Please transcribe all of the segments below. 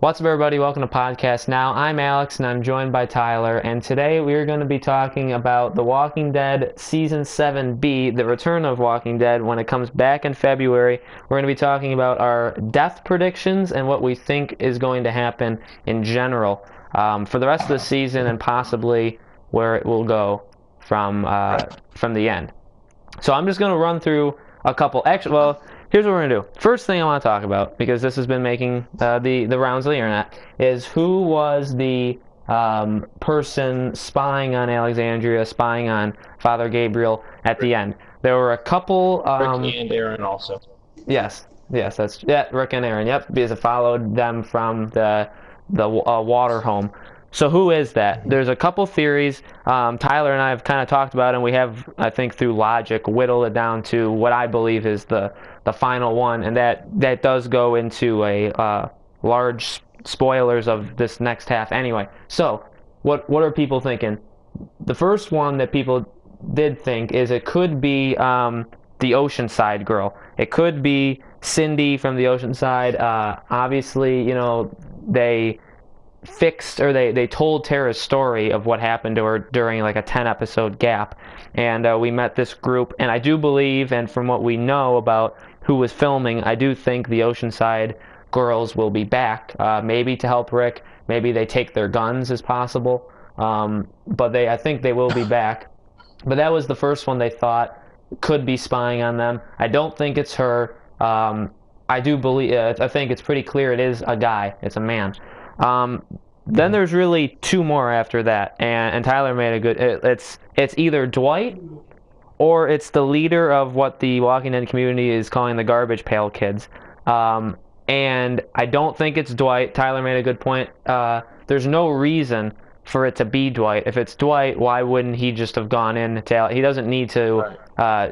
What's up, everybody? Welcome to Podcast Now. I'm Alex, and I'm joined by Tyler, and today we're going to be talking about The Walking Dead Season 7B, The Return of Walking Dead, when it comes back in February. We're going to be talking about our death predictions and what we think is going to happen in general for the rest of the season and possibly where it will go from the end. So I'm just going to run through a couple. Actually, well, here's what we're going to do. First thing I want to talk about, because this has been making the rounds of the internet, is who was the person spying on Alexandria, spying on Father Gabriel at the end. There were a couple... Rick and Aaron also. Yes, Rick and Aaron, yep, because it followed them from the water home. So who is that? There's a couple theories. Tyler and I have kind of talked about it, and we have, I think, through logic, whittled it down to what I believe is the final one, and that does go into a large spoilers of this next half anyway. So what are people thinking? The first one that people did think is it could be the Oceanside girl. It could be Cindy from the Oceanside. Obviously, they fixed, or they told Tara's story of what happened to her during like a 10 episode gap, and we met this group, and I do believe, and from what we know about who was filming, I do think the Oceanside girls will be back, maybe to help Rick, maybe they take their guns as possible, but I think they will be back. But that was the first one they thought could be spying on them. I don't think it's her. I do believe, I think it's pretty clear it is a guy, it's a man. Then there's really two more after that, and Tyler made a good. It's either Dwight or it's the leader of what the Walking Dead community is calling the Garbage Pail Kids. And I don't think it's Dwight. Tyler made a good point. There's no reason for it to be Dwight. If it's Dwight, why wouldn't he just have gone in to? He doesn't need to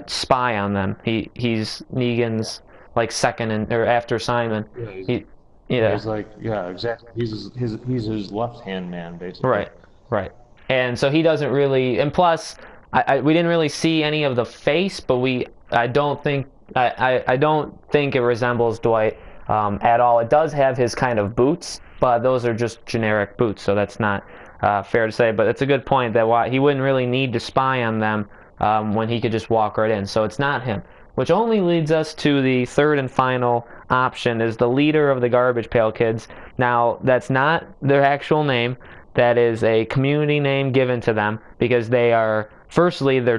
spy on them. He's Negan's like second or after Simon. Yeah, he's like, yeah, exactly. He's his left-hand man, basically. Right. And so he doesn't really, and plus, we didn't really see any of the face, but I don't think it resembles Dwight at all. It does have his kind of boots, but those are just generic boots, so that's not fair to say. But it's a good point that he wouldn't really need to spy on them when he could just walk right in. So it's not him. Which only leads us to the third and final option, is the leader of the Garbage Pail Kids. Now, that's not their actual name. That is a community name given to them because they're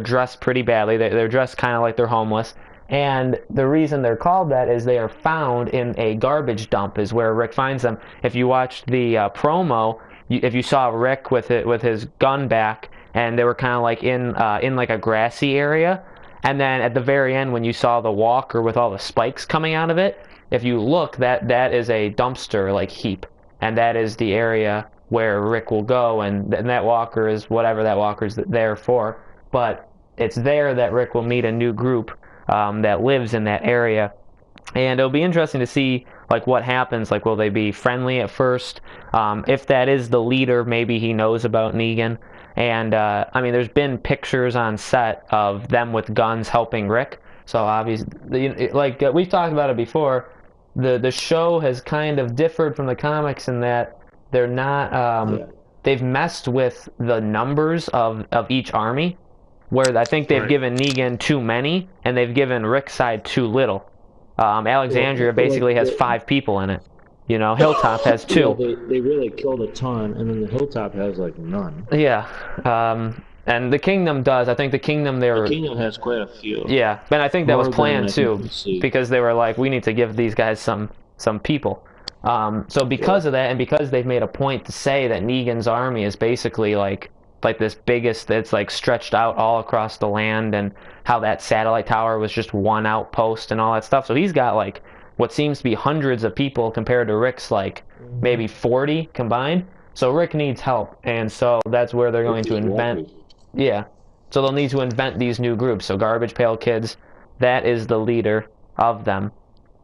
dressed pretty badly. They're dressed kind of like they're homeless. And the reason they're called that is they are found in a garbage dump is where Rick finds them. If you watched the promo, if you saw Rick with his gun back, and they were kind of like in like a grassy area. And then at the very end, when you saw the walker with all the spikes coming out of it, if you look, that is a dumpster like heap, and that is the area where Rick will go, and that walker is whatever that walker's there for. But it's there that Rick will meet a new group that lives in that area, and it'll be interesting to see like what happens. Like, will they be friendly at first? If that is the leader, maybe he knows about Negan. And, I mean, there's been pictures on set of them with guns helping Rick. So, obviously, like we've talked about it before, the show has kind of differed from the comics in that they're not, they've messed with the numbers of each army, where I think they've given Negan too many, and they've given Rick's side too little. Alexandria basically has 5 people in it. Hilltop has 2. Yeah, they really killed a ton, and then the Hilltop has like none. Yeah, and the Kingdom does. I think the Kingdom The Kingdom has quite a few. Yeah, and I think that was More planned than I too, can see. because they were like, we need to give these guys some people. So because of that, and because they've made a point to say that Negan's army is basically like this biggest, that's like stretched out all across the land, and how that satellite tower was just one outpost and all that stuff. So he's got like what seems to be hundreds of people compared to Rick's like maybe 40 combined. So Rick needs help, and so that's where they're going to invent. Yeah, so they'll need to invent these new groups. So Garbage Pail Kids, that is the leader of them,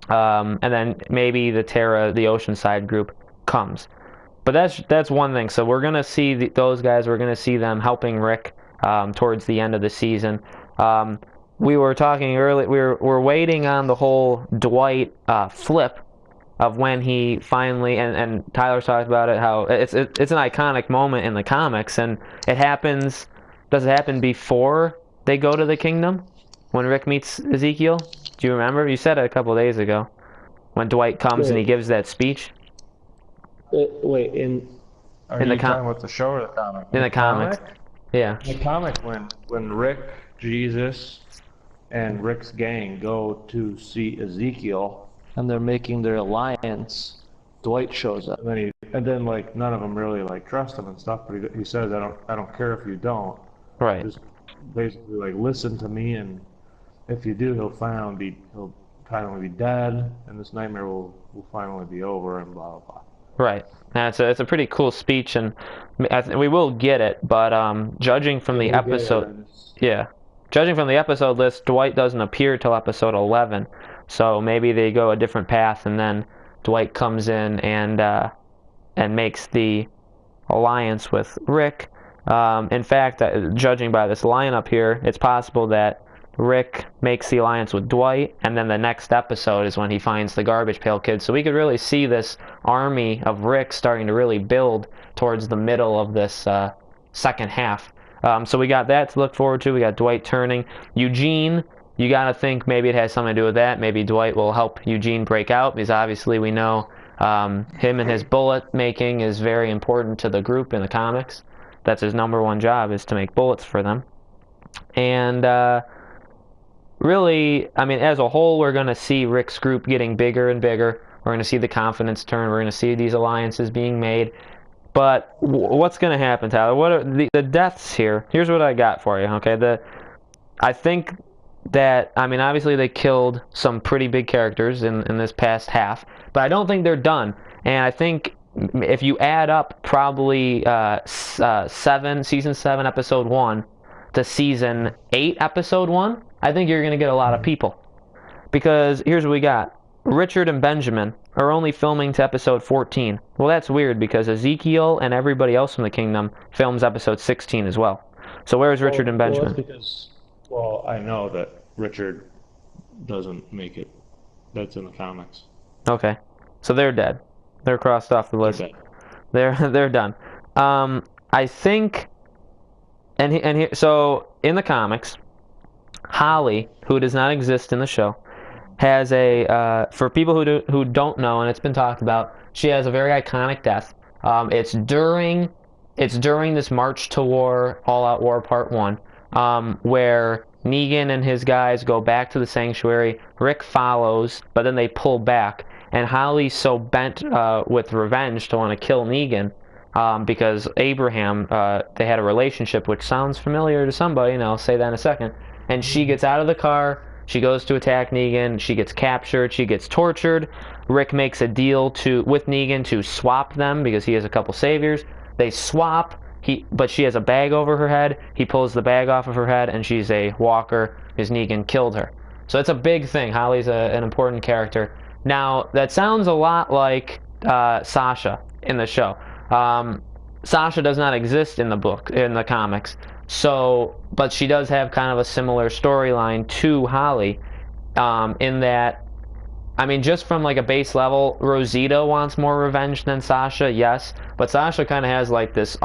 and then maybe the Oceanside group comes. But that's one thing. So we're gonna see those guys. We're gonna see them helping Rick towards the end of the season. We were talking earlier. We're waiting on the whole Dwight flip of when he finally, and Tyler's talked about it, how it's an iconic moment in the comics, and it happens. Does it happen before they go to the kingdom when Rick meets Ezekiel? Do you remember? You said it a couple of days ago when Dwight comes and he gives that speech. Wait, are you talking about the show or the comic? In the comic? Yeah. In the comic, when Rick, Jesus, and Rick's gang go to see Ezekiel, and they're making their alliance, Dwight shows up, and then like none of them really like trust him and stuff. But he says, I don't care if you don't. Right. Just basically like listen to me, and if you do, he'll finally be dead, and this nightmare will finally be over, and blah blah blah. Right. It's a pretty cool speech, and we will get it. But judging from the episode, judging from the episode list, Dwight doesn't appear till episode 11. So maybe they go a different path, and then Dwight comes in and makes the alliance with Rick. In fact, judging by this lineup here, it's possible that Rick makes the alliance with Dwight, and then the next episode is when he finds the Garbage Pail Kids. So we could really see this army of Rick starting to really build towards the middle of this second half. So we got that to look forward to. We got Dwight turning. Eugene, you got to think maybe it has something to do with that. Maybe Dwight will help Eugene break out, because obviously we know him and his bullet making is very important to the group in the comics. That's his #1 job, is to make bullets for them. And really, I mean, as a whole, we're going to see Rick's group getting bigger and bigger. We're going to see the confidence turn. We're going to see these alliances being made. But what's going to happen, Tyler? What are the deaths here? Here's what I got for you, okay? I think that, I mean, obviously they killed some pretty big characters in this past half, but I don't think they're done. And I think if you add up probably season 7, episode 1, to season 8, episode 1, I think you're going to get a lot of people. Because here's what we got. Richard and Benjamin are only filming to episode 14. Well, that's weird, because Ezekiel and everybody else from the kingdom films episode 16 as well. So where's Richard and Benjamin? Well, that's because, I know that Richard doesn't make it. That's in the comics. Okay. So they're dead. They're crossed off the list. They're done. I think, so in the comics, Holly, who does not exist in the show, has for people who don't know, and it's been talked about, she has a very iconic death. It's during this March to War, All Out War Part 1, where Negan and his guys go back to the sanctuary. Rick follows, but then they pull back, and Holly's so bent with revenge to want to kill Negan, because Abraham, they had a relationship, which sounds familiar to somebody, and I'll say that in a second. And she gets out of the car, she goes to attack Negan, she gets captured, she gets tortured. Rick makes a deal with Negan to swap them, because he has a couple saviors. They swap, but she has a bag over her head. He pulls the bag off of her head, and she's a walker, because Negan killed her. So it's a big thing. Holly's an important character. Now, that sounds a lot like Sasha in the show. Sasha does not exist in the comics. So, but she does have kind of a similar storyline to Holly, in that, I mean, just from like a base level, Rosita wants more revenge than Sasha, yes, but Sasha kind of has like this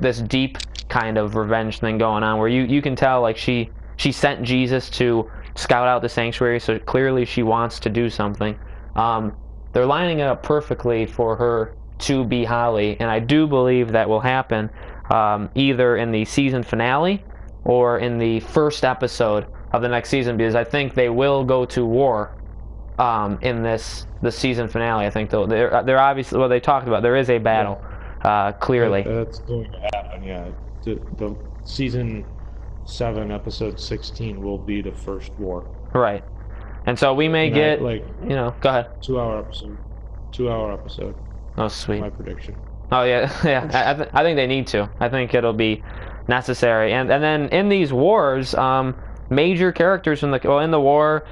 this deep kind of revenge thing going on, where you can tell like she sent Jesus to scout out the sanctuary, so clearly she wants to do something. They're lining it up perfectly for her to be Holly, and I do believe that will happen. Either in the season finale or in the first episode of the next season, because I think they will go to war in the season finale. I think they're obviously, well, they talked about there is a battle, clearly. That's going to happen, yeah. The season 7, episode 16 will be the first war. Right. And so we may get, go ahead. 2-hour episode. 2-hour episode. Oh, sweet. My prediction. Oh, yeah. I think they need to. I think it'll be necessary. And then in these wars, major characters in the war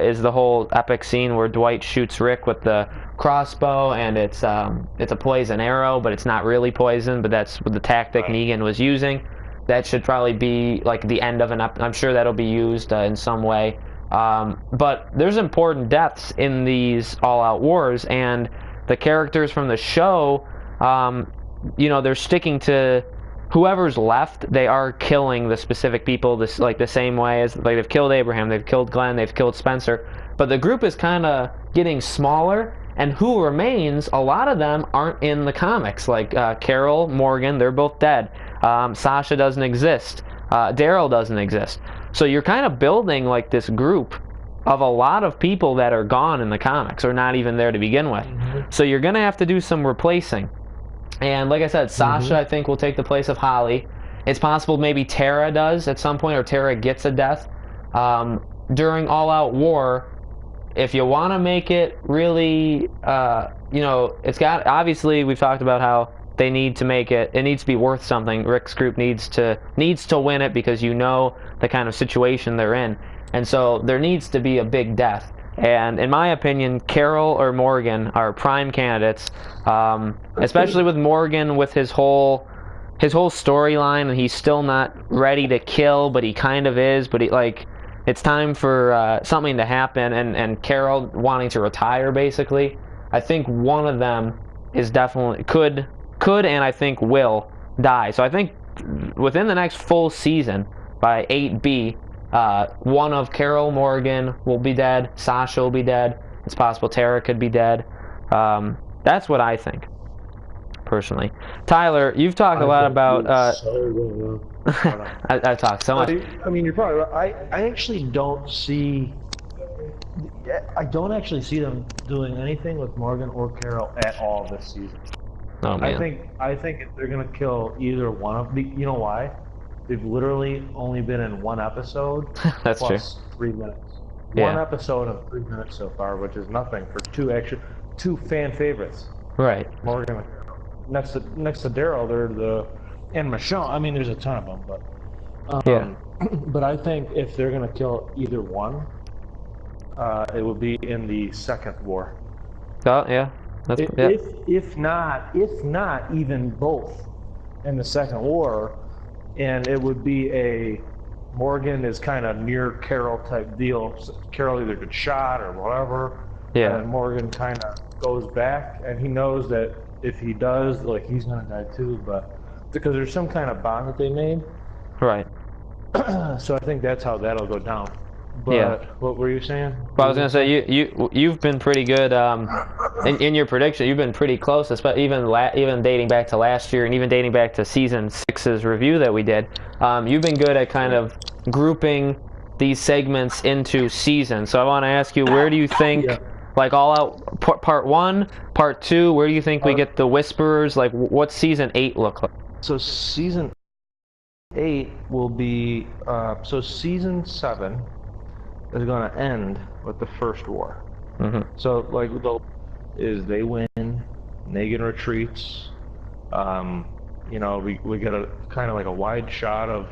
is the whole epic scene where Dwight shoots Rick with the crossbow, and it's a poison arrow, but it's not really poison, but that's the tactic Negan was using. That should probably be like the end of I'm sure that'll be used in some way But there's important deaths in these all-out wars, and the characters from the show, they're sticking to whoever's left. They are killing the specific people the same way as they've killed Abraham, they've killed Glenn, they've killed Spencer. But the group is kind of getting smaller, and who remains, a lot of them aren't in the comics. Like Carol, Morgan, they're both dead. Sasha doesn't exist. Daryl doesn't exist. So you're kind of building like this group of a lot of people that are gone in the comics, or not even there to begin with. So you're going to have to do some replacing. And like I said, Sasha, I think, will take the place of Holly. It's possible maybe Tara does at some point, or Tara gets a death. During All Out War, if you want to make it really, it's got, obviously we've talked about how they need to make it needs to be worth something. Rick's group needs to win it, because you know the kind of situation they're in. And so there needs to be a big death. And in my opinion, Carol or Morgan are prime candidates, especially with Morgan with his whole storyline, and he's still not ready to kill, but he kind of is. But it's time for something to happen, and Carol wanting to retire, basically. I think one of them is definitely could and I think will die. So I think within the next full season, by 8B, one of Carol, Morgan will be dead. Sasha will be dead. It's possible Tara could be dead. That's what I think, personally. Tyler, you've talked a lot about. I've talked so much. I mean, you're probably right. I actually don't see. I don't actually see them doing anything with Morgan or Carol at all this season. Oh man. I think if they're gonna kill either one of the, you know why? They've literally only been in one episode. That's plus true. 3 minutes. Yeah. One episode of 3 minutes so far, which is nothing for two fan favorites. Right. Morgan and Carol. Next to Daryl, and Michonne. I mean, there's a ton of them, but yeah. But I think if they're gonna kill either one, it would be in the second war. Oh yeah. If not even both in the second war, and it would be a Morgan is kind of near Carol type deal. Carol either gets shot or whatever, and Morgan kind of goes back, and he knows that if he does, like, he's gonna die too, but because there's some kind of bond that they made. Right. So I think that's how that'll go down. But what were you saying? Well, I was gonna say you've been pretty good in your prediction. You've been pretty close, even dating back to last year, and even dating back to season 6's review that we did. You've been good at kind of grouping these segments into seasons. So I want to ask you, where do you think, like All Out Part 1, Part 2, where do you think we get the Whisperers? Like, what's season 8 look like? So season 8 will be so season 7 is going to end with the first war. So like they win, Negan retreats. We get a kind of like a wide shot of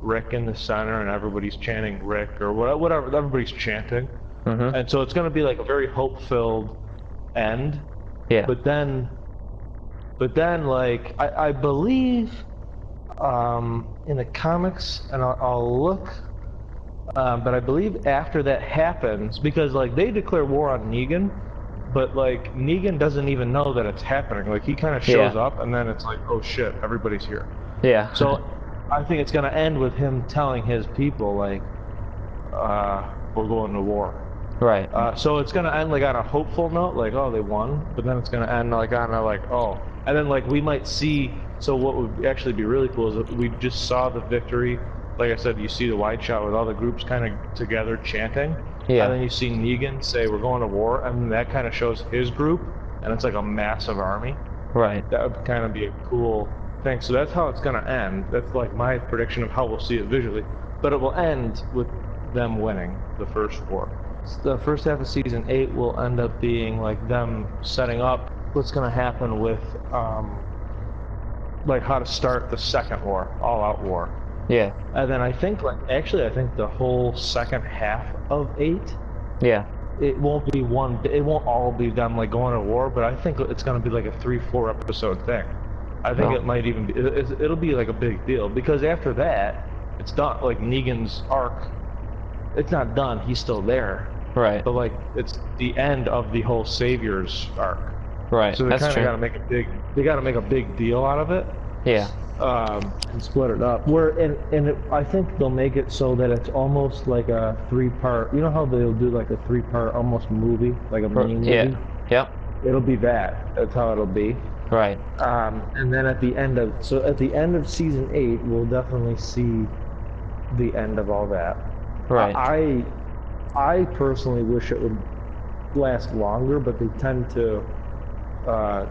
Rick in the center, and everybody's chanting Rick or whatever. Everybody's chanting, and so it's going to be like a very hope-filled end. Yeah. But then like I believe in the comics, and I'll look. But I believe after that happens, because like they declare war on Negan, but like Negan doesn't even know that it's happening. Like he kind of shows up, and then it's like, oh shit, everybody's here. Yeah. So I think it's gonna end with him telling his people like, we're going to war. Right. So it's gonna end like on a hopeful note, like, oh, they won, but then it's gonna end like on a like, oh, and then like we might see. So what would actually be really cool is that we just saw the victory. Like I said, you see the wide shot with all the groups kind of together chanting. Yeah. And then you see Negan say, we're going to war, and that kind of shows his group, and it's like a massive army. Right. That would kind of be a cool thing. So that's how it's going to end. That's like my prediction of how we'll see it visually. But it will end with them winning the first war. The first half of season 8 will end up being like them setting up what's going to happen with like how to start the second war, all-out war. Yeah. And then I think I think the whole second half of 8. Yeah. It won't be it won't all be them like going to war, but I think it's going to be like a 3-4 episode thing. I think it might even be, it'll be like a big deal, because after that, it's done. Like Negan's arc it's not done. He's still there. Right. But like it's the end of the whole Savior's arc. Right. So they That's kind of true. got to make a big. They got to make a big deal out of it. Yeah. And split it up. I think they'll make it so that it's almost like a 3-part. You know how they'll do like a 3-part almost movie, like a mini movie. Yeah. Yep. It'll be that. That's how it'll be. Right. And then at the end of season 8, we'll definitely see the end of all that. Right. I personally wish it would last longer, but they tend to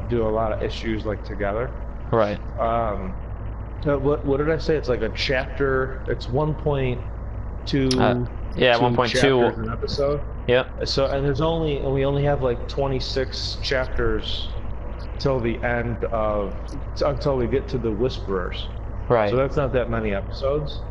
do a lot of issues like together. Right. What did I say? It's like a chapter. It's 1.2. Yeah, 1.2 an episode. Yep. So we only have like 26 chapters till the end until we get to the Whisperers. Right. So that's not that many episodes.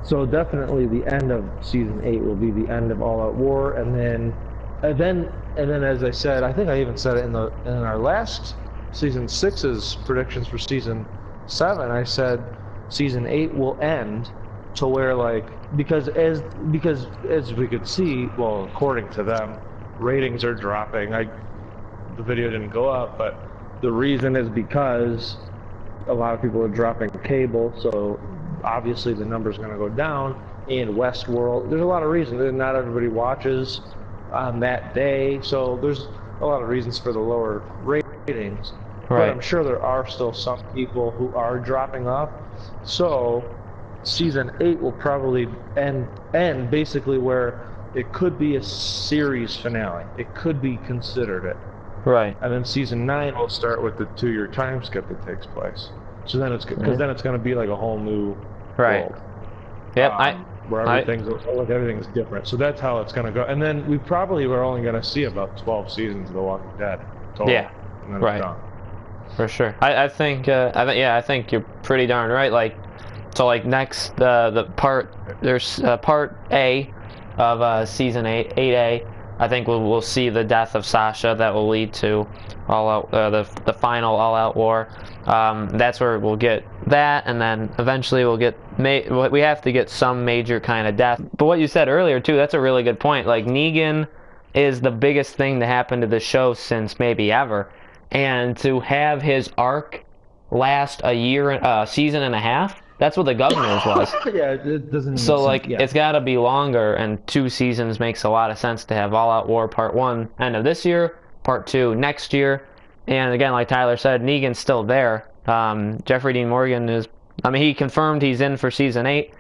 So definitely the end of season 8 will be the end of All Out War, and then as I said, I think I even said it in our last season 6's predictions for season 7. I said season 8 will end to where because as we could see, well, according to them, ratings are dropping. The video didn't go up, but the reason is because a lot of people are dropping cable, so obviously the number's going to go down. In Westworld, there's a lot of reasons. Not everybody watches on that day, so there's a lot of reasons for the lower ratings. But Right. I'm sure there are still some people who are dropping off. So season 8 will probably end basically where it could be a series finale. It could be considered it. Right. And then season 9 will start with the 2-year time skip that takes place. So then it's then it's going to be like a whole new Right. world. Yep. Where everything's different. So that's how it's going to go. And then we probably were only going to see about 12 seasons of The Walking Dead total. Yeah. And then Right. it's done. For sure. I think you're pretty darn right. Like, so like next there's part A of season 8, 8A. I think we'll see the death of Sasha. That will lead to all out the final all out war. That's where we'll get that, and then eventually we'll get we have to get some major kind of death. But what you said earlier too, that's a really good point. Like, Negan is the biggest thing to happen to the show since maybe ever, and to have his arc last a season and a half. That's what the Governor's was. Yeah, it doesn't. So make like sense. Yeah. it's got to be longer, and 2 seasons makes a lot of sense to have All Out War Part 1 end of this year, Part 2 next year, and again, like Tyler said, Negan's still there. Jeffrey Dean Morgan he confirmed he's in for season 8.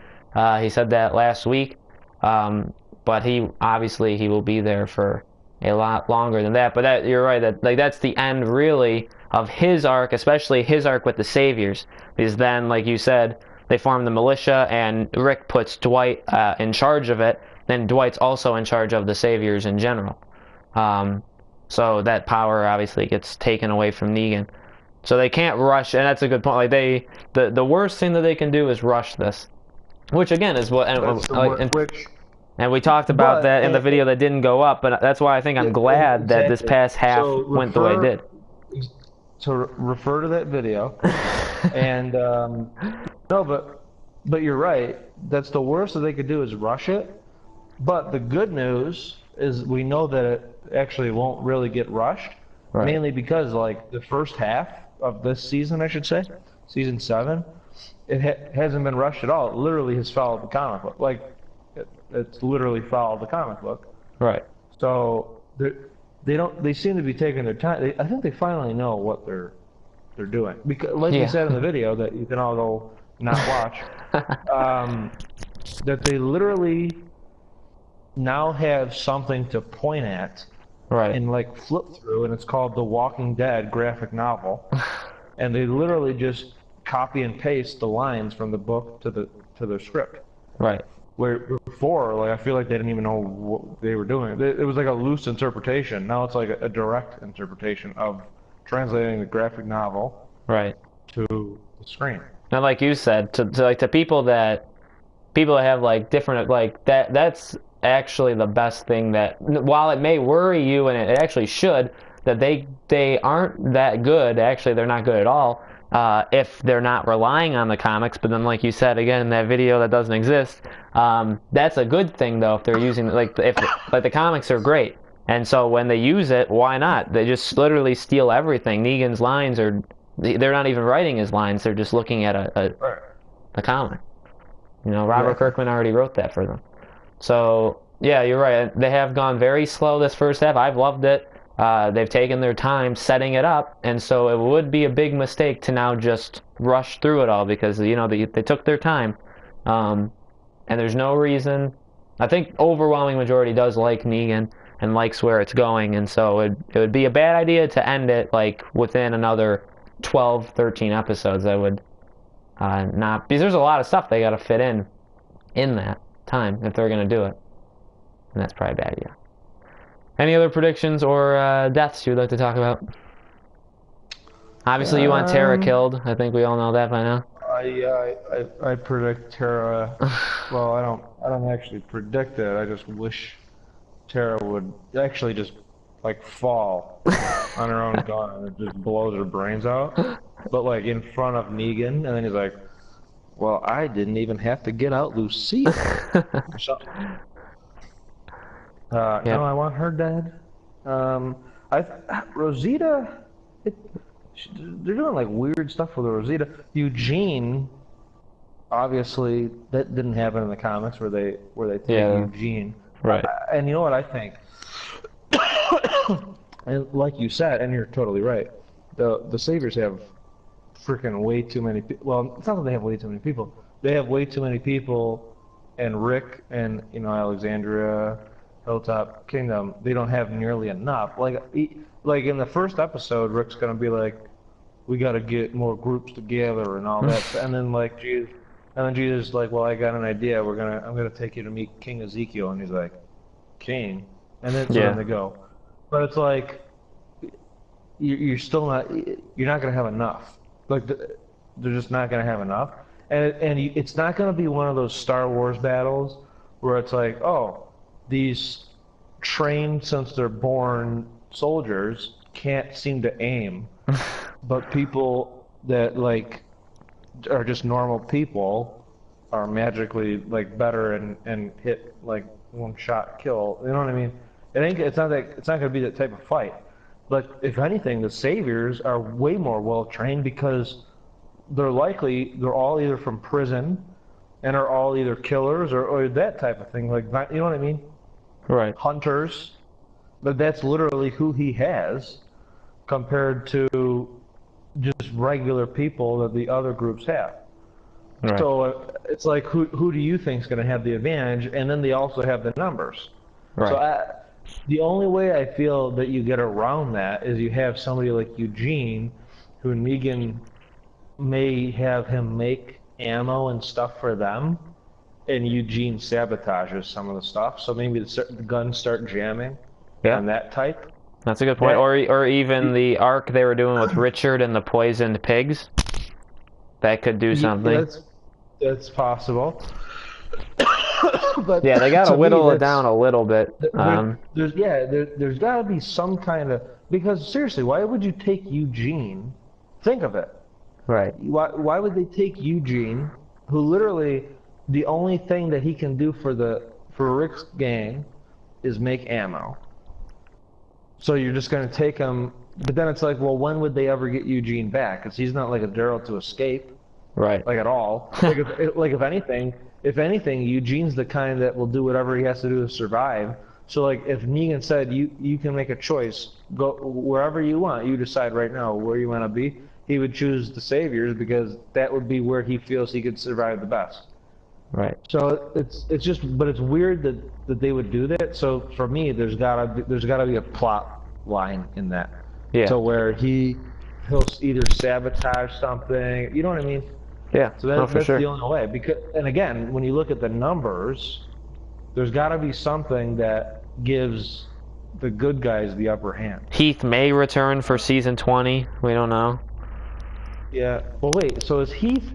He said that last week, but he will be there for a lot longer than that. But you're right, that's the end really of his arc, especially his arc with the Saviors, because then, like you said, they form the militia, and Rick puts Dwight in charge of it. Then Dwight's also in charge of the Saviors in general. So that power obviously gets taken away from Negan. So they can't rush, and that's a good point. Like the worst thing that they can do is rush this, which again is what and we talked about that in the video that didn't go up. But that's why I think I'm glad that this past half went the way it did. So refer to that video, and no, but you're right. That's the worst that they could do is rush it. But the good news is we know that it actually won't really get rushed, mainly because like the first half of this season, I should say, season 7, it hasn't been rushed at all. It literally has followed the comic book. Like it's literally followed the comic book. Right. So they seem to be taking their time. I think they finally know what they're doing. Because, like you said in the video that you can all go not watch, that they literally now have something to point at, and like flip through, and it's called The Walking Dead graphic novel, and they literally just copy and paste the lines from the book to the script. Right. Where before, like, I feel like they didn't even know what they were doing. It was like a loose interpretation. Now it's like a direct interpretation of translating the graphic novel to the screen. Now, like you said, to people that have like different, like that's actually the best thing, that while it may worry you, and it actually should, that they aren't that good. Actually, they're not good at all. if they're not relying on the comics. But then, like you said, again, in that video that doesn't exist, that's a good thing though if they're using like the comics are great, and so when they use it, why not? They just literally steal everything. Negan's lines are they're not even writing his lines; they're just looking at a comic. You know, Robert Kirkman already wrote that for them. So yeah, you're right. They have gone very slow this first half. I've loved it. They've taken their time setting it up, and so it would be a big mistake to now just rush through it all because you know they took their time, and there's no reason. I think overwhelming majority does like Negan and likes where it's going, and so it would be a bad idea to end it like within another 12, 13 episodes. I would not because there's a lot of stuff they got to fit in that time if they're gonna do it, and that's probably a bad idea. Any other predictions or deaths you would like to talk about? Obviously, you want Tara killed. I think we all know that by now. I predict Tara. Well, I don't actually predict it. I just wish Tara would actually just like fall on her own gun and it just blows her brains out. But like in front of Negan, and then he's like, "Well, I didn't even have to get out Lucille." Or something. No, I want her dead. Rosita, they're doing like weird stuff with Rosita. Eugene, obviously, that didn't happen in the comics where they take Eugene. Right. And you know what I think? And like you said, and you're totally right. The Saviors have freaking way too many people. Well, it's not that they have way too many people. They have way too many people, and Rick and Alexandria. Hilltop Kingdom, they don't have nearly enough. Like in the first episode, Rick's gonna be like, "We got to get more groups together and all that," and then Jesus is like, "Well, I got an idea. I'm gonna take you to meet King Ezekiel," and he's like, "King," and then then they go. But it's like you're still not. You're not gonna have enough. Like they're just not gonna have enough, and it's not gonna be one of those Star Wars battles where it's like, oh. These trained since they're born soldiers can't seem to aim, but people that like are just normal people are magically like better and hit like one shot kill. You know what I mean? It's not gonna be that type of fight. But if anything, the Saviors are way more well trained because they're all either from prison and are all either killers or that type of thing. Like you know what I mean? Right. Hunters, but that's literally who he has compared to just regular people that the other groups have. Right. So it's like, who do you think is going to have the advantage? And then they also have the numbers. Right. So the only way I feel that you get around that is you have somebody like Eugene, who Negan may have him make ammo and stuff for them. And Eugene sabotages some of the stuff, so maybe the guns start jamming on that type. That's a good point. Or even the arc they were doing with Richard and the poisoned pigs. That could do something. That's possible. But yeah, they got to whittle it down a little bit. There's got to be some kind of, because seriously, why would you take Eugene? Think of it. Right. Why would they take Eugene, who literally the only thing that he can do for Rick's gang is make ammo. So you're just going to take him, but then it's like, well, when would they ever get Eugene back? Because he's not like a Daryl to escape, right? Like at all. If anything, Eugene's the kind that will do whatever he has to do to survive. So like, if Negan said you can make a choice, go wherever you want, you decide right now where you want to be. He would choose the Saviors because that would be where he feels he could survive the best. Right. So it's weird that they would do that. So for me, there's gotta be a plot line in that. Yeah. So where he'll either sabotage something. You know what I mean? Yeah. So that's the only way. And again, when you look at the numbers, there's got to be something that gives the good guys the upper hand. Heath may return for season 20. We don't know. Yeah. Well, wait. So is Heath?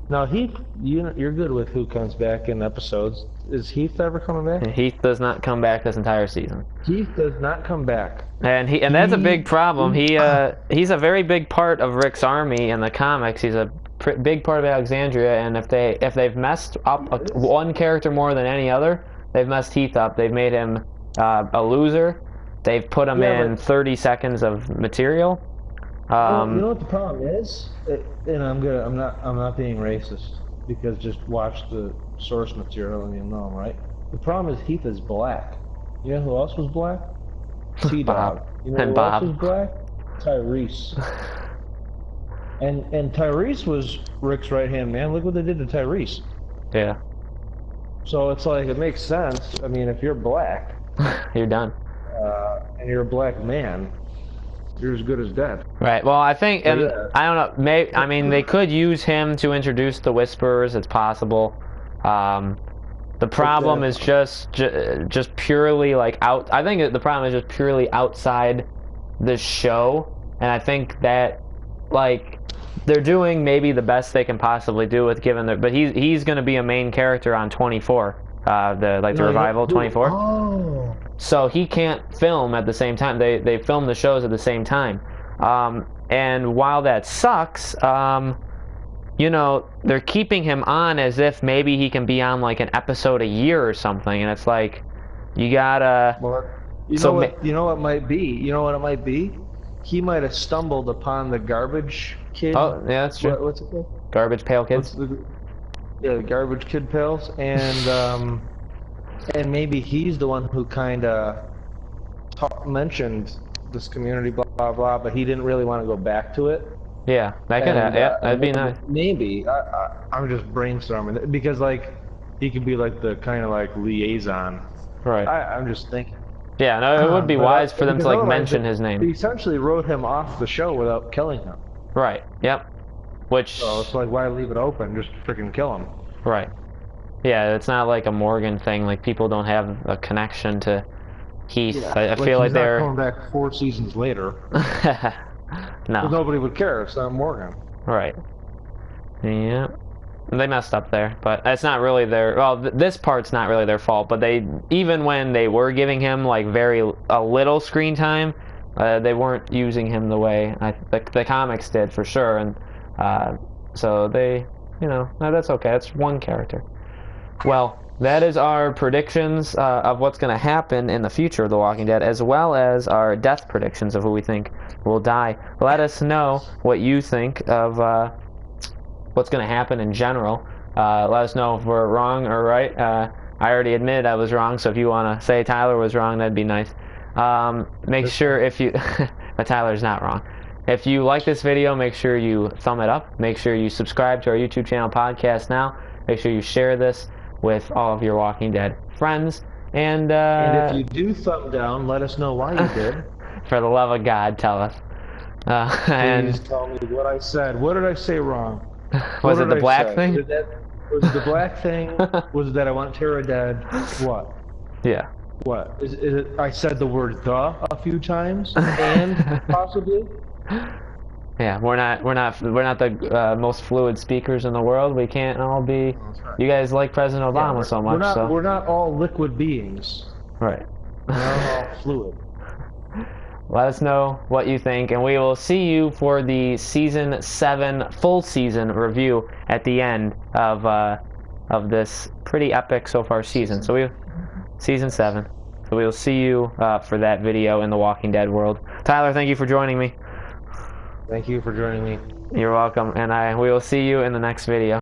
Now, Heath, you're good with who comes back in episodes. Is Heath ever coming back? Heath does not come back this entire season. Heath does not come back. And that's a big problem. He's a very big part of Rick's army in the comics. He's a big part of Alexandria, and if they've messed up one character more than any other, they've messed Heath up. They've made him a loser. They've put him in 30 seconds of material. You know what the problem is? And I'm not being racist, because just watch the source material and you'll know, right? The problem is Heath is black. You know who else was black? T-Dog. You know who else was black? Tyrese. And Tyrese was Rick's right-hand man. Look what they did to Tyrese. Yeah. So it's like, it makes sense. I mean, if you're black... you're done. And you're a black man, you're as good as dead. Right. Well, I think, and I don't know, I mean, they could use him to introduce the Whisperers. It's possible. The problem is just purely like I think the problem is just purely outside the show, and I think that like they're doing maybe the best they can possibly do with but he's going to be a main character on 24, the revival 24. Oh. So he can't film at the same time. They film the shows at the same time, and while that sucks, you know, they're keeping him on as if maybe he can be on like an episode a year or something, and it's like, you gotta. Well, you know what might be. You know what it might be. He might have stumbled upon the garbage kid. Oh yeah, that's true. What's it called? Garbage Pail Kids. The Garbage Kid Pails, and and maybe he's the one who kind of mentioned this community, blah blah blah, but he didn't really want to go back to it. Yeah, that could happen. Yeah, that'd be nice. Maybe I'm just brainstorming, because like he could be like the kind of like liaison. Right. I'm just thinking. Yeah, no, it would be wise for them to like mention his name. They essentially wrote him off the show without killing him. Right. Yep. Which. So it's like, why leave it open? Just freaking kill him. Right. Yeah, it's not like a Morgan thing. Like, people don't have a connection to Heath. Yeah, I feel like they're coming back 4 seasons later. No. Nobody would care. It's not Morgan. Right. Yeah. They messed up there, but it's not really their. Well, this part's not really their fault. But even when they were giving him like a little screen time, they weren't using him the way the comics did for sure. And so they, no, that's okay. That's one character. Well, that is our predictions of what's going to happen in the future of The Walking Dead, as well as our death predictions of who we think will die. Let us know what you think of what's going to happen in general. Let us know if we're wrong or right. I already admitted I was wrong, so if you want to say Tyler was wrong, that'd be nice. Make sure if you... but Tyler's not wrong. If you like this video, make sure you thumb it up. Make sure you subscribe to our YouTube channel, Podcast Now. Make sure you share this with all of your Walking Dead friends. And if you do thumb down, let us know why you did. For the love of God, tell us. Please tell me what I said. What did I say wrong? Was it the black thing? Was it the black thing? Was it that I want Tara dead? What? Yeah. What? Is it I said the word "the" a few times, and possibly? Yeah, we're not the most fluid speakers in the world. We can't all be. Right. You guys like President Obama so much, we're not all liquid beings. Right. We're not all fluid. Let us know what you think, and we will see you for the Season 7 full season review at the end of this pretty epic so far season. So Season 7. So we will see you for that video in the Walking Dead world. Tyler, thank you for joining me. Thank you for joining me. You're welcome, and we will see you in the next video.